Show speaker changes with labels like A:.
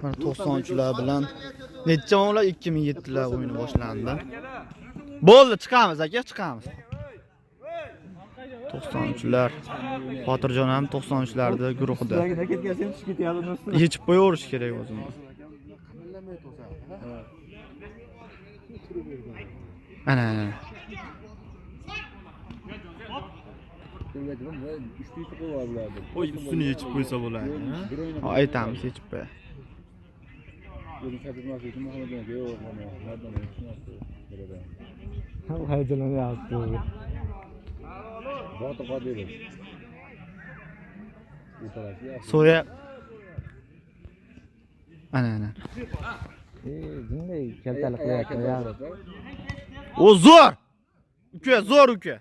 A: Mana 90'chilar bilan necha o'nlar 2007'lar o'yini boshlandi. Bo'ldi, chiqamiz aka, chiqamiz. 90'chilar. Xotirjon ham 90'chilarda guruhida. Yechib qo'yaverish kerak o'zini. Ana. Oy, ustini yechib qo'ysa bo'ladi. Ha, aytamiz, yechib qo'y.
B: Hayajonlanyapti.
A: So'ya. Ana.
B: Jinday kaltalik qilyapti.
A: O zo'r! Uka, zo'r uka.